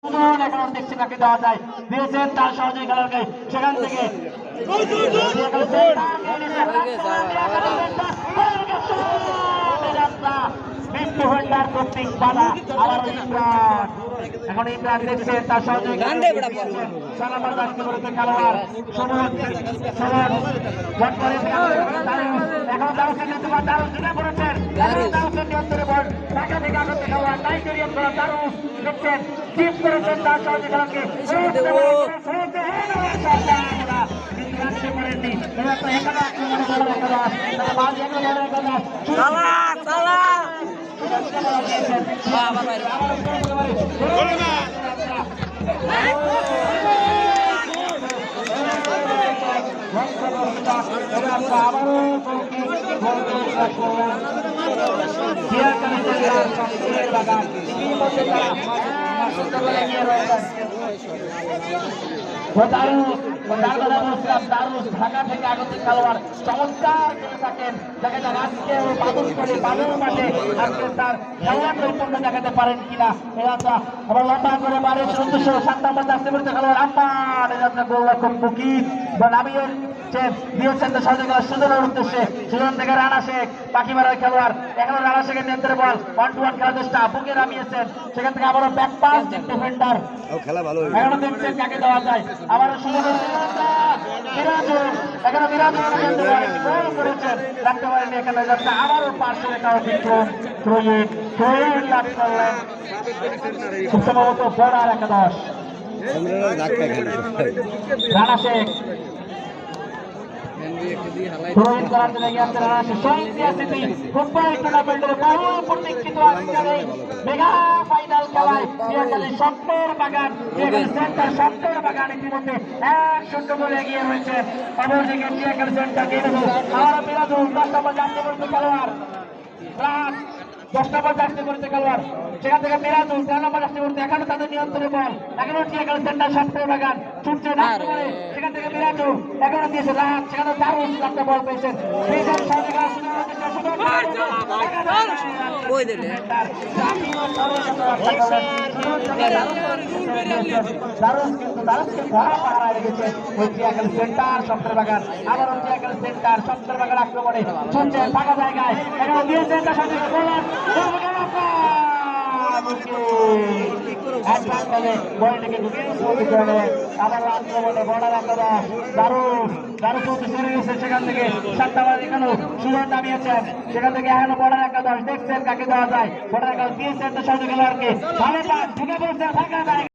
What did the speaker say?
এখন দেখছি কাকে দেওয়া যায়, দিয়েছেন তার সহযোগী খেলোয়াড়কে, সেখান থেকে কর্তৃক বাধা। আবার এখন ইমরান দেখছেন তার সহযোগী খেলোয়াড় খেলোয়াড় এখন দারুণ জুড়ে পড়েছেন, ঢাকা থেকে আগত খেলোয়াড় নাইজেরিয়ান খেলোয়াড় দারুণ দেখছেন, টিপ করেছেন তার সহযোগী খেলোয়াড়কে, ঢাকা থেকে আগত খেলোয়াড় চমৎকার করে থাকেন, দেখা যাক আজকে বাদল করে বাদল মাঠে আজকে তার খেলোয়াড় নৈপুণ্য দেখাতে পারেন কিনা। এরাটা আবার লম্বা করে বাড়ির উদ্দেশ্য 7 নম্বর জার্সি পরিচিত খেলোয়াড় আম্পার এরাটা গোলরক্ষক মুকিব বা নাবিয়ের দিয়েছেন তো সহযোগিতা সুজনের উদ্দেশ্যে, সুজন থেকে রানা শেখ পাখি মারার খেলোয়াড়, এখন রানা শেখের নেতৃত্বে বল 1-2-1 খেলার চেষ্টা, বুকে নামিয়েছেন, সেখান থেকে আবারও ব্যাক পাস ডিফেন্ডার খেলা ভালো, এখন দেখছেন কাকে দেওয়া যায়, আবারও সুজনের মিরাজুল, এখানে মিরাজুল গোল করেছেন, রাখতে পারেনি, এখানে যাচ্ছে আবারও পার্শ্ব রেখাও বিক্রম থ্রোইন লাভ করলেন, খুব সম্ভবত বড়ার একাদশ রানা শেখ থ্রোইন করার জন্য গিয়েছে রানা শেখ। সোয়েন্সিয়া সিটি ফুটবল টুর্নামেন্টের বহু প্রতীক্ষিত আজকের মেগা ফাইনাল খেলায় সিয়াখালী শক্তর বাগান, সিয়াখালী সেন্টার শক্তর বাগান ইতিমধ্যে 1-0 গোলে এগিয়ে রয়েছে। অপরদিকে সিয়াখালী সেন্টার আবার মিরাজুল 10 নম্বর জার্সি পরিচিত খেলোয়াড়, 10 নম্বর জার্সি পরিচিত খেলোয়াড়, সেখান থেকে মিরাজুল 3 নম্বর জার্সি পরিচিত, এখনো তাদের নিয়ন্ত্রণে বল, এখনো সিয়াখালী সেন্টার শক্তর বাগান ছুটছে না করে, সেখান থেকে মিরাজুল এখনো দিয়েছে রাত, সেখানে দারুণ একটা বল পেয়েছেন, আক্রমণে ছুটছে ফাঁকা জায়গায়, এখানে দিয়েছেন তার সাথে সেখান থেকে 7 এখানে সুজন নামিয়েছেন, সেখান থেকে এখনো বর্ডার একাদশ দেখছেন কাকে দেওয়া যায়, বর্ডার একাদশ দিয়েছেন তো সহযোগী খেলোয়াড়কে, ভালো পাস ঢুকে পড়েছে ফাঁকা জায়গা।